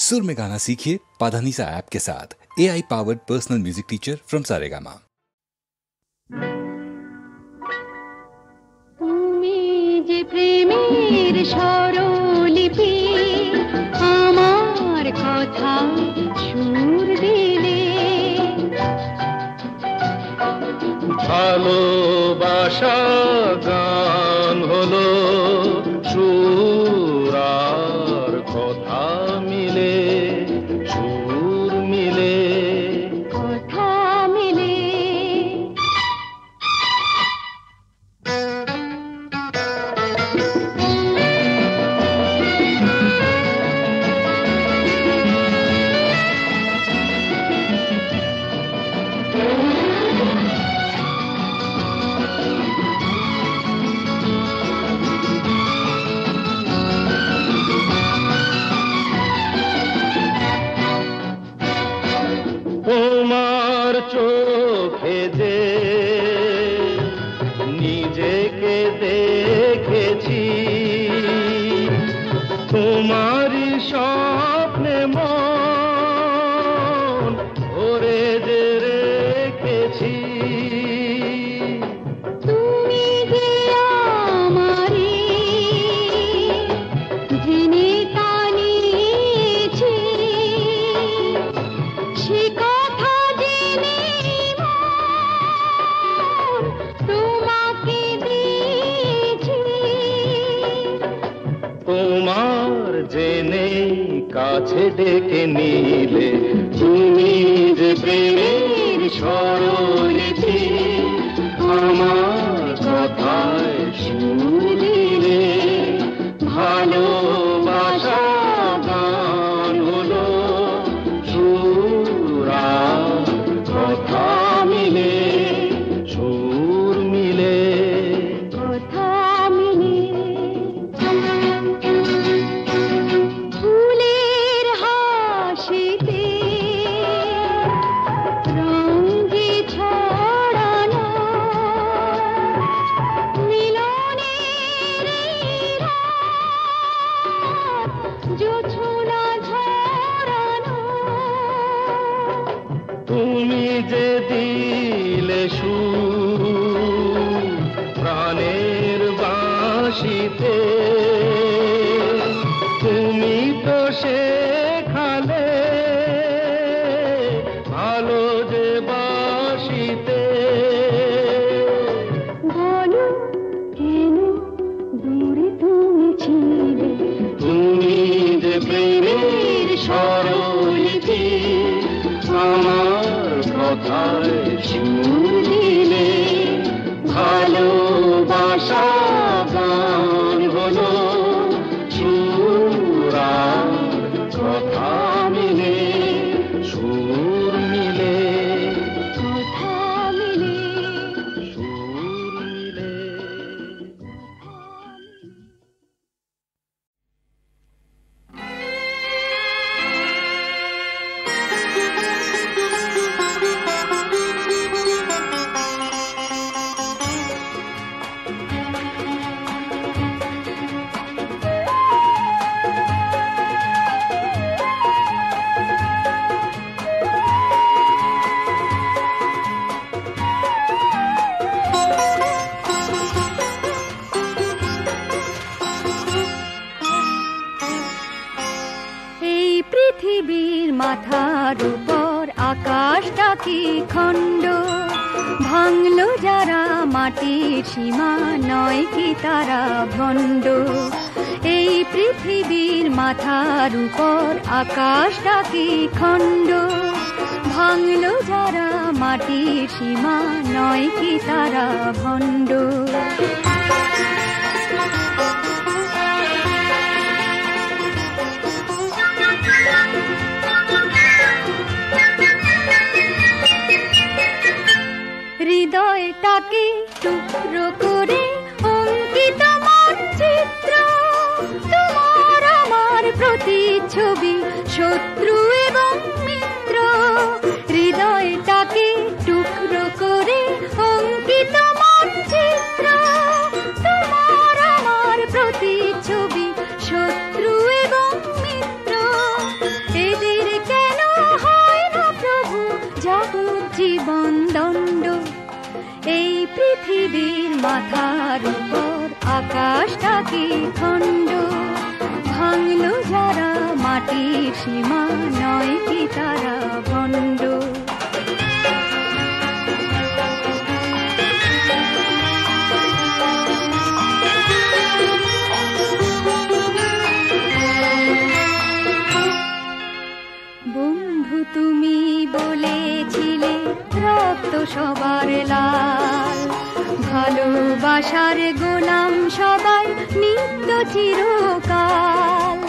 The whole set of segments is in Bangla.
सुर में गाना सीखिए पाधानीसा ऐप के साथ। AI powered personal music teacher from Saregama. তুমি যে প্রেমের স্বরলিপি আমার কথা সুর দিলে, ভালোবাসা গান হলো সুর আর কথা মিলে, সুর মিলে, কথা মিলে। তোমার চোখে যে নিজেকে দেখেছি, তোমারই স্বপ্নে মন ভরে যে রেখেছি। তুমি যে আমারে জেনে তা নিয়েছি, সে কথা জেনে মন তোমাকে দিয়েছি। তোমার জেনে কাছে ডেকে নিলে, তুমি যে প্রেমের স্বরলিপি আমার কথায় সুর দিলে, ভালোবাসা গান হলো সুর আর কথা মিলে, সুর মিলে, কথা মিলে। ফুলের হাসিতে রঙ যে ছড়ানো, মিলনের এই রাত জোছনা ঝরানো। তুমি যে দিলে সুর প্রাণের বাঁশিতে, তুমি তো শেখালে ভালো যে বাঁশিতে। বলো কেন দূরে তুমি ছিলে, তুমি যে প্রেমের স্বরলিপি আমার কথায় সুর দিলে, ভালোবাসা গান হলো সুর আর কথা মিলে, সুর মিলে, কথা মিলে। সুর মিলে। এই পৃথিবীর মাথার উপর আকাশটা কি খণ্ড, ভাঙলো যারা মাটির সীমা নয় কি তারা ভণ্ড। এই পৃথিবীর মাথার উপর আকাশটা কি খণ্ড, ভাঙলো যারা মাটির সীমা নয় কি তারা ভণ্ড। হৃদয়টাকে টুকরো করে অঙ্কিত মানচিত্র, তোমার আমার প্রতিচ্ছবি শত্রু এবং মিত্র। হৃদয়টাকে টুকরো করে অঙ্কিত মানচিত্র, তোমার আমার প্রতিচ্ছবি শত্রু এবং মিত্র। পৃথিবীর মাথার উপর আকাশটা কি খণ্ড, ভাঙলো যারা মাটির সীমা, নয় কি তারা ভণ্ড। বন্ধু তুমি বলেছিলে রক্ত সবার লাল, ভালোবাসার গোলাম সবাই নিত্য চিরকাল।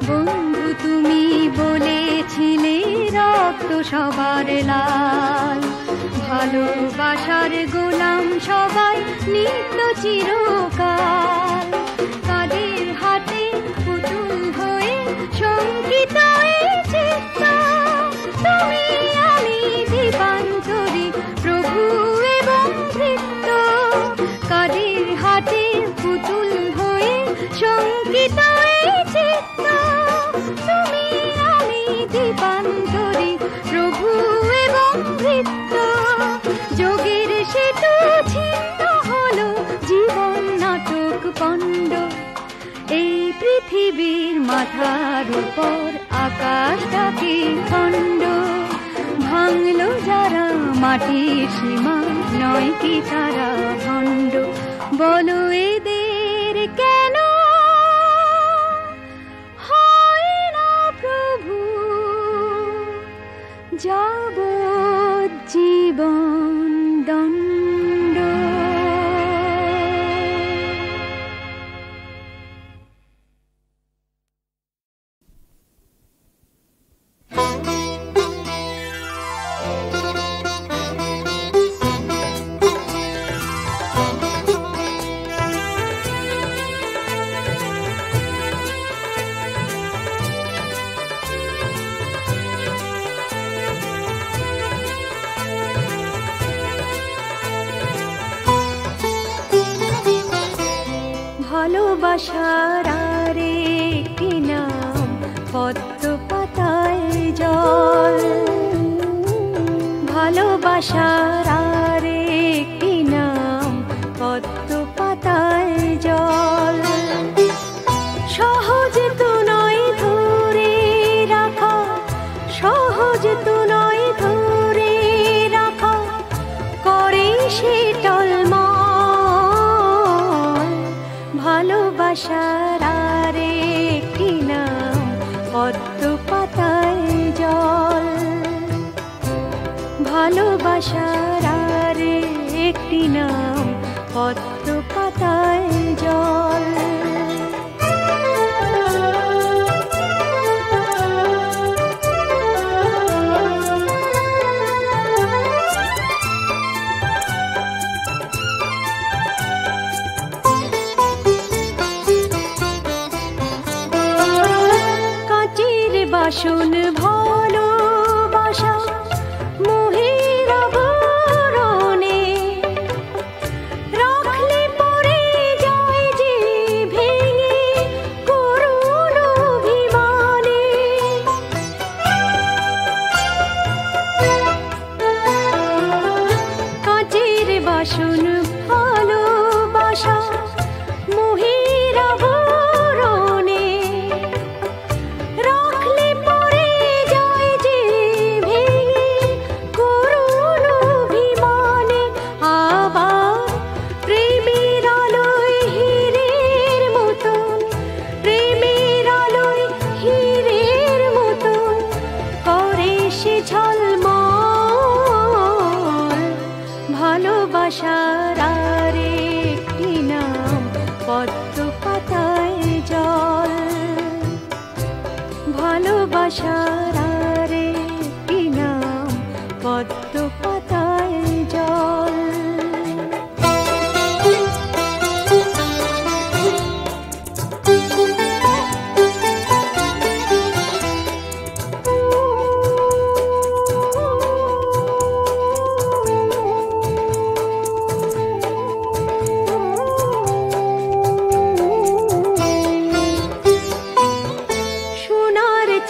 বন্ধু তুমি বলেছিলে রক্ত সবার লাল, ভালোবাসার গোলাম সবাই নিত্য চিরকাল। তাদের হাতে পুতুল হয়ে শঙ্কিত এই চিত্ত, তুমি আমি দীপান্তরী প্রভু এবং ভৃত্য। কাদের হাতে পুতুল হয়ে শঙ্কিত এই চিত্ত, তুমি আমি দীপান্তরী প্রভু এবং ভৃত্য। যোগের সেতু ছিন্ন হলো, জীবন নাটক পণ্ড। এই পৃথিবীর মাথার উপর আকাশটা কি খণ্ড, ভাঙলো যারা মাটির সীমা, নয় কি তারা ভণ্ড। বলো এদের কেন হয় না প্রভু যাবজ্জীবন দণ্ড। ভালোবাসার আরেকটি নাম পদ্ম পাতায় জল, ভালোবাসার আরেকটি নাম পদ্ম পাতায় জল। সহজ তো নয় ধরে রাখা, সহজ তো নয় ধরে রাখা, করে সে টলমল। ভালোবাসার আরেকটি নাম পদ্ম পাতায় জল, ভালোবাসার আরেকটি নাম পদ্ম পাতায় জল। বাসন ভালোবাসা মোহের আবরণে, রাখলে পড়ে যায় যে ভেঙে করুণ অভিমানে। কাচের বাসন ভালোবাসা মোহের আবরণে, ভালোবাসার আরেকটি নাম পদ্ম পাতায় জল, ভালোবাসার আরেকটি নাম পদ্ম পাতায় জল।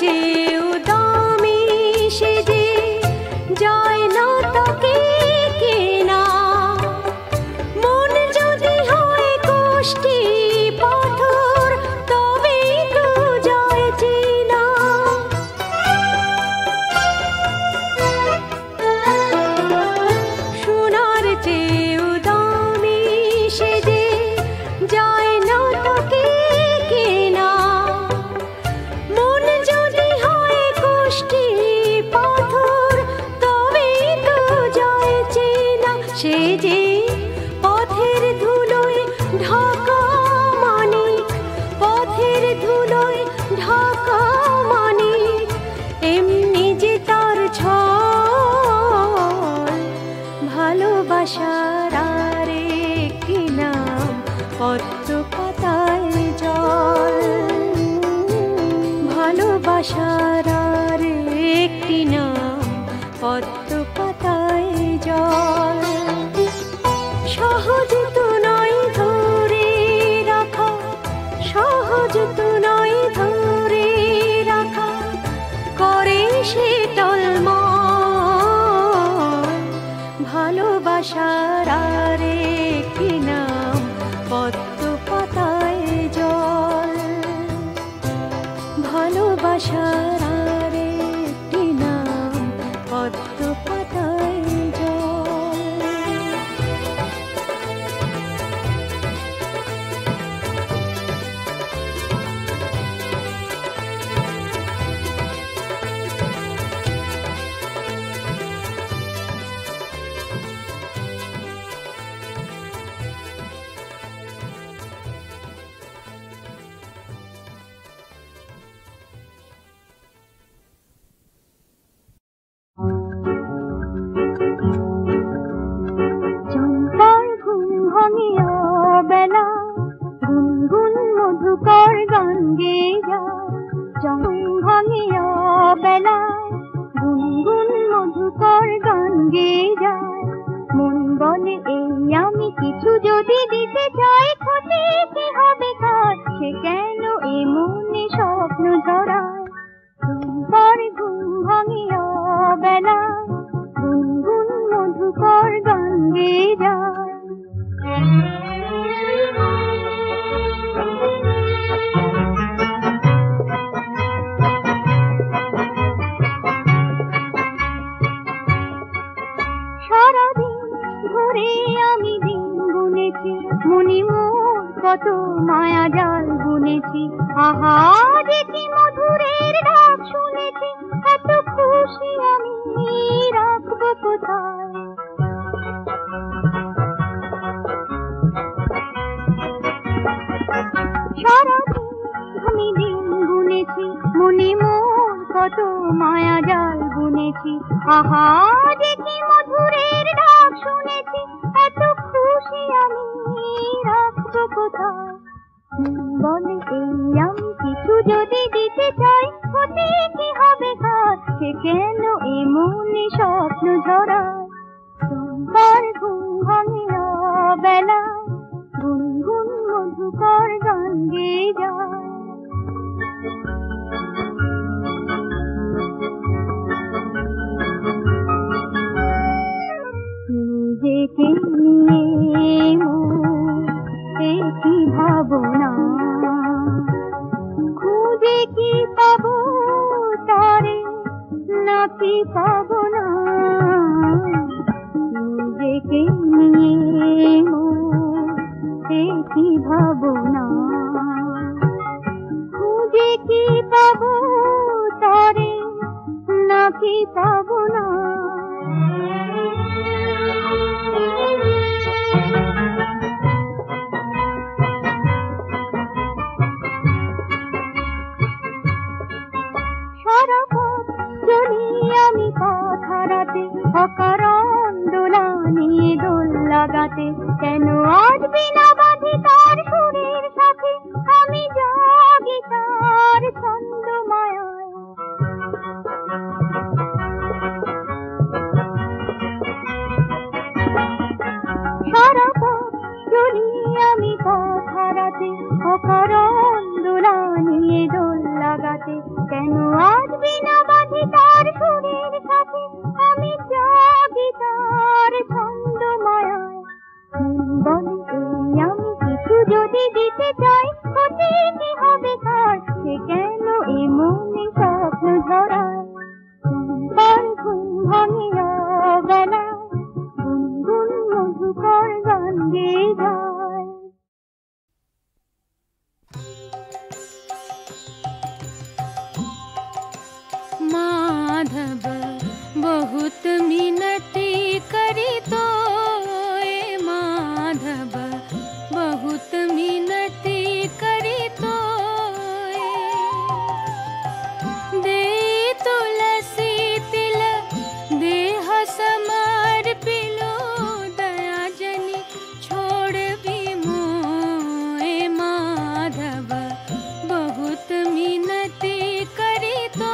চেয়েও একটি নাম পদ্ম পাতায় জল। সহজ তো নয় ধরে রাখা, সহজ তো নয় ধরে রাখা, করে সে টলমল। ভালোবাসার আর একটি নাম পদ্ম পাতায় জল। ভালোবাসার আর একটি নাম পদ্ম পাতায় জল। চম্পার ঘুম ভাঙিয়া বেলা গুনগুন মধুকর গান গেয়ে যায়। চম্পা ভাঙিয়া বেলা গুনগুন মধুকর গান গেয়ে যায়। মন বলে এই আমি কিছু যদি দিতে চাই, ক্ষতি কি হবে তার, সে কেন এ মনে স্বপ্ন ধরায়। চম্পার ঘুম ভাঙিয়া বেলা গুনগুন মধুকর গান গেয়ে যায়। সারাদিন ধরে আমি দিন গুনেছি, মনি মোর কত মায়া জাল বুনেছি। আহা যে কি মধুরের ডাক শুনেছি, এত খুশি আমি রাখবো কোথায়। সারাদিন আমি দিন গুনেছি, মনি মোর কত মায়া জাল বুনেছি। আহা যে কি মধুরের ডাক শুনেছি, এত খুশি আমি রাখবো কোথায়। বলে এই আমি কিছু যদি দিতে চাই, ক্ষতি কি হবে তার, সে কেন এ মনে স্বপ্ন ঝরায়। চম্পার ঘুম ভাঙিয়া বেলা গুনগুন মধুকর গান গেয়ে যায়। নিজেকে নিয়ে মোর কি ভাবনা, খুঁজে কি পাবো তারে নাকি পাবো না। নিজেকে নিয়ে মোর কি ভাবনা, খুঁজে কি পাবো তারে নাকি পাবো না। সারা পথ চলি আমি পথ হারাতে, অকারণ দোলা নিয়ে দোল লাগাতে। কেন আজ বিনা বাঁধি তার সুরের সাথে, আমি জাগি তার ছন্দ মায়ায়। সারা পথ চলি আমি পথ হারাতে, অকারণ দোলা নিয়ে দোল লাগাতে। কেন আজ বিনা বাঁধি তার সুরের সাথে, আমি জাগি তার ছন্দ মায়ায়। বলে এই আমি কিছু যদি দিতে চাই, ক্ষতি কি হবে তার, সে কেন এ মনে স্বপ্ন ঝরায়। চম্পার ঘুম ভাঙিয়া বেলা গুনগুন মধুকর গান গেয়ে যায়। माधव बहुत मिनती करी तो, माधव बहुत मिनती करी तो, दे तुलसी तिल देह समार पिलो, दया जनी छोड़ भी मोए। माधव बहुत मिनती करी तो,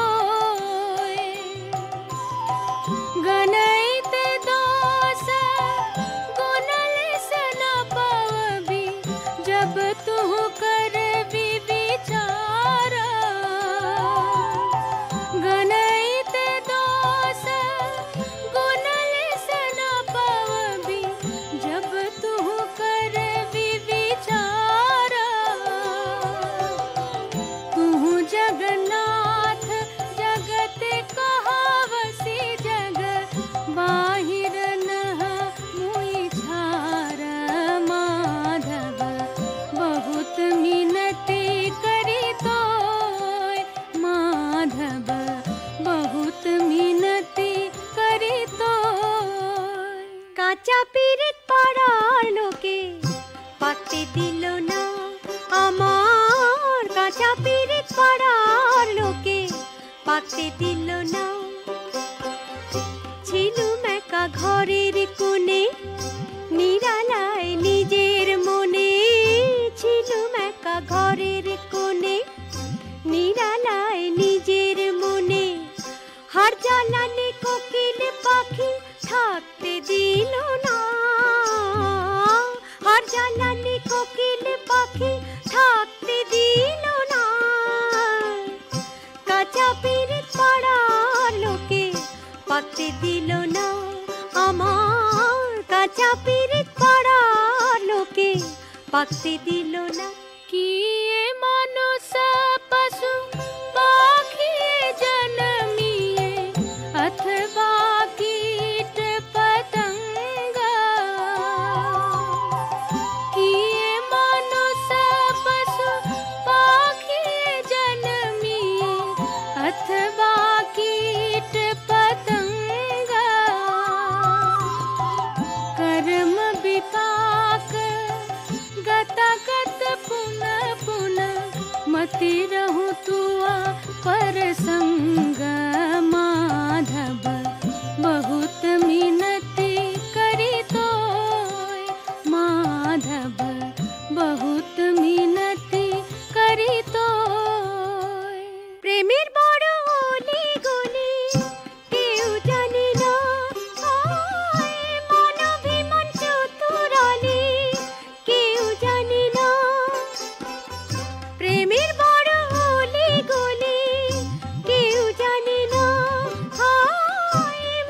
পাকতে দিল না। ছিলুম একা ঘরের কোণে, নিরালায় নিজের মনে। ছিলুম একা ঘরের কোণে, নিরালায় নিজের মনে। হার জ্বালালে কোকিল পাখি থাকতে দিল না। হার জ্বালালে কোকিল পাখি থাকতে দিল না। কাঁচা পিরিত পাড়ার লোকে পাকতে দিল না। আমার কাঁচা পিরিত পাড়ার লোকে পাকতে দিল না। কি মানুষ পশু পাখি জন্মিয়ে अथवा कीट पतंग, किए मनुष्य पशु पाखी जन्मिए अथवा कीट पतंग। कर्म विपाक गतागत पुनः पुनः मति रहूं तुआ पर संग। माधव बहुत मिनती करी तोय, माधव बहुत मिनती करी तोय। प्रेमेर बड़ ओली गली केउ जाने ना, मन भीमन चतुराली केउ जाने ना। प्रेमेर बड़ ओली गली केउ जाने ना,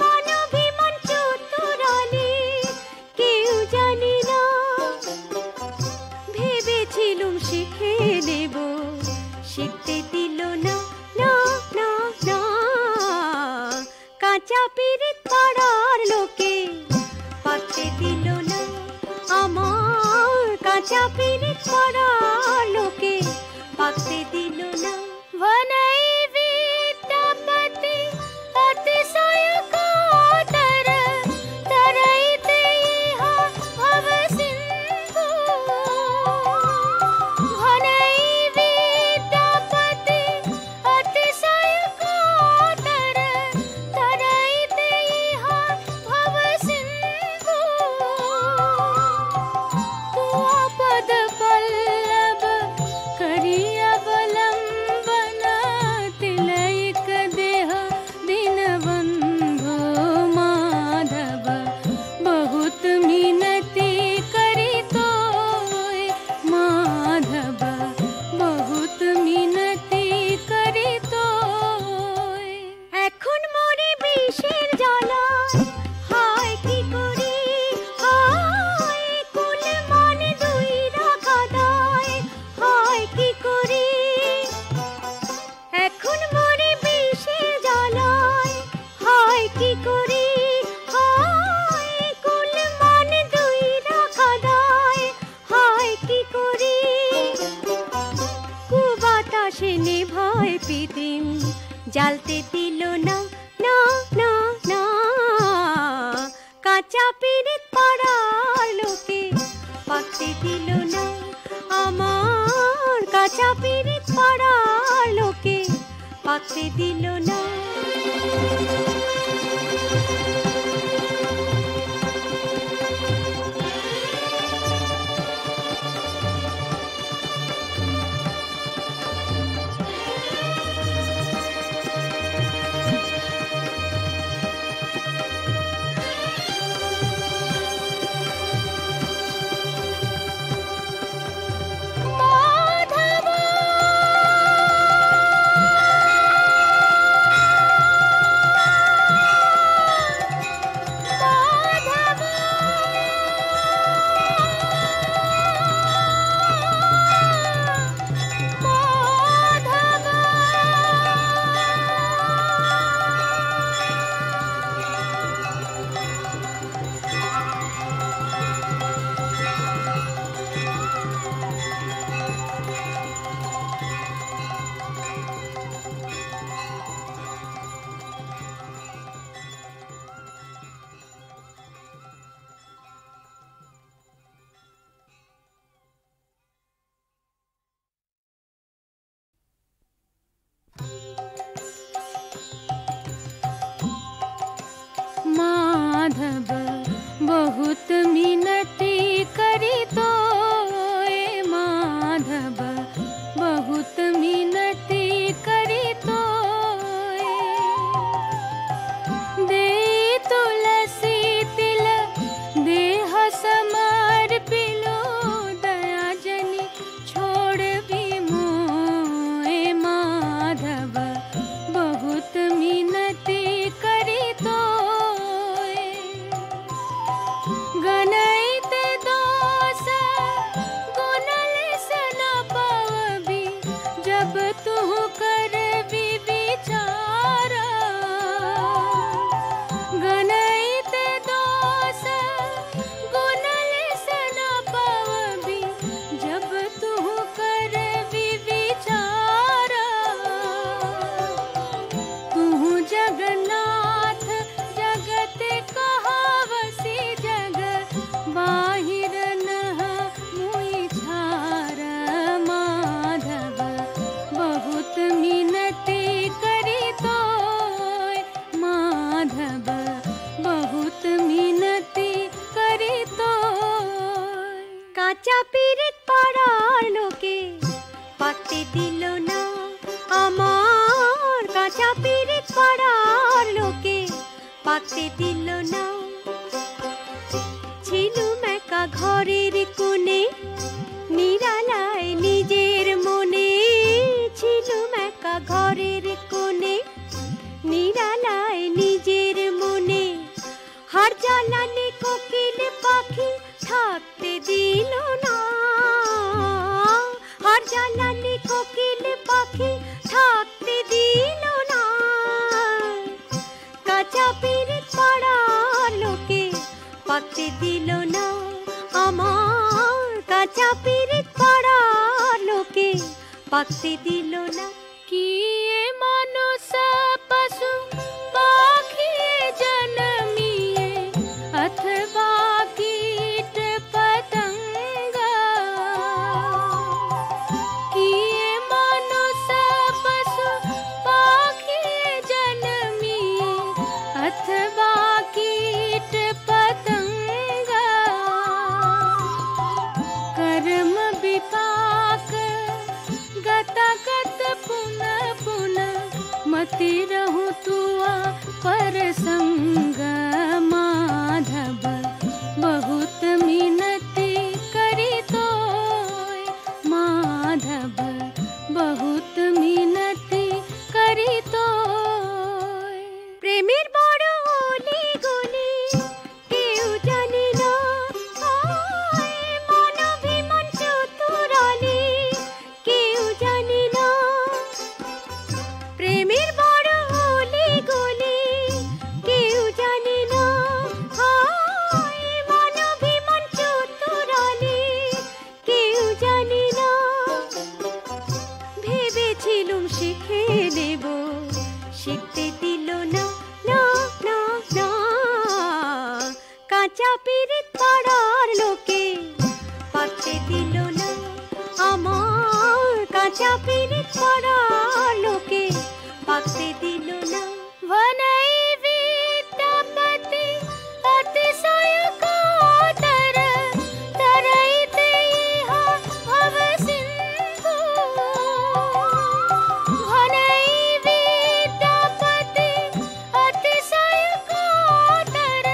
मन भीमन चतुराली केउ जाने ना। ভেবেছিলুম শিখে নেব, শিখতে দিল না, না না না। কাঁচা পিরিত পাড়ার লোকে পাকতে দিল না। আমার কাঁচা পিরিত পাড়ার লোকে পাকতে দিল না। वनई विद्यापति अतिशय कातर, तरैते इहा भव सिंधु। वनई विद्यापति अतिशय कातर, तरैते इहा भव सिंधु। तुआ पद पल्लव करी अवलंबन, तिलैक देह दीनबंधो। माधव बहुत मिनती करी तोय, माधव बहुत मिनती करी तोय। এখন মরে বিষের জ্বালায় হায় কি করি, হায় কুল মান দুই রাখা দায়, হায় কি করি। এখন মরে বিষের জ্বালায় হায় কি করি, হায় কুল মান দুই রাখা দায়, হায় কি করি। কুবাতাসে নেভায় পিদিম জ্বালতে দিল না, না না না। কাঁচা পিরিত পাড়ার লোকে পাকতে দিল না। আমার কাঁচা পিরিত পাড়ার লোকে পাকতে দিল না। মাধব माधव बहुत मिनती करी तो माधव बहुत मिनती करी तो दे तुलसी तिल देह समर्पिलो दया जनी छोड़ भी मोए माधव बहुत मिनती करी तो गणित दोष गुणल से न पावबी जब तू कर विचार गणित दोष गुणल से न पावबी जब तू कर विचार तू जगन्नाथ जगत कहावसी जग बाहिर नह मुई छार माधव बहुत मिनती करी तो माधव बहुत मिनती करी तो কাঁচা পিরিত পাড়ার লোকে পাকতে দিল না আমার কাঁচা পিরিত পাড়ার লোকে পাকতে দিল না ছিলুম একা ঘরের কোণে নিরালায় নিজের মনে ছিলুম একা ঘরের কোণে নিরালায় নিজের মনে হার জ্বালানি কোকিল পাখি থাকতে দিল না হার জ্বালানি কোকিল পাখি থাকতে দিল না কাঁচা পিরিত পাড়ার লোকে পাকতে দিল না আমার কাঁচা পিরিত পাড়ার লোকে পাকতে দিল না কি এ মানুষ পশু পাখি জন্মিয়ে अथवा कीट पतंग किए मनुष्य पशु पाखी जन्मिए अथवा कीट पतंग कर्म विपाक गतागत पुनः पुनः मति रहूं तुआ पर संग माधव बहुत मिनती करी तो माधव बहुत मिनती करी तो प्रेमेर बड़ ओली गली केउ जाने ना मन अभिमान चतुराली केउ जाने ना प्रेमेर बड़ ओली गली केउ जाने ना मन अभिमान चतुराली केउ जाने ना ভেবেছিলুম শিখে নেব শিখতে দিল না না না না কাঁচা পিরিত পাড়ার লোকে পাকতে দিল না আমার কাঁচা পিরিত পাড়ার লোকে পাকতে দিল না वनई विद्यापति अतिशय कातर तरैते इहा भव सिंधु वनई विद्यापति अतिशय कातर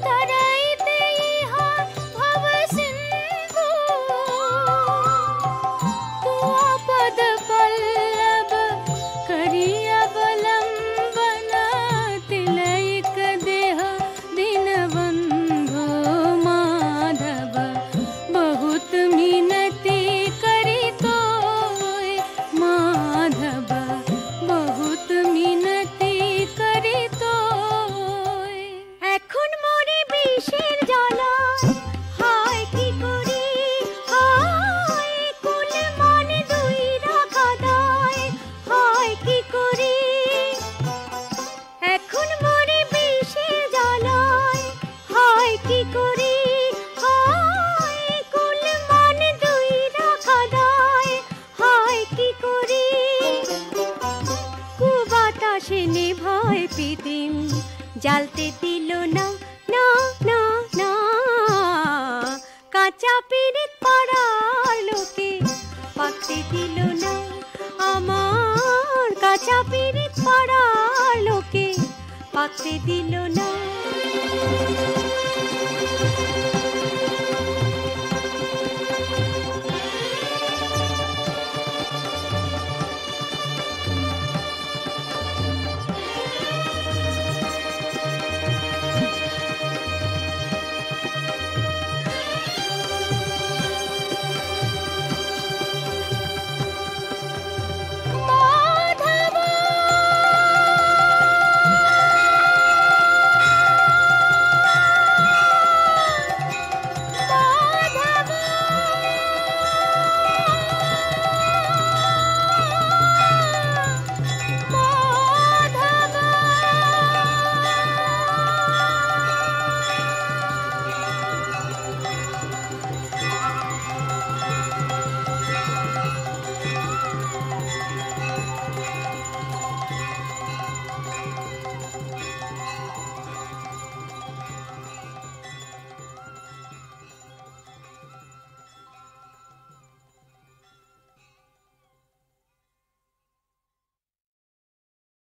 तरैते इहा भव सिंधु तुआ पद पल्लव ভাই পিদিম জ্বালতে দিল না না না না কাঁচা পিরিত পাড়ার লোকে পাকতে দিল না আমার কাঁচা পিরিত পাড়ার লোকে পাকতে দিল না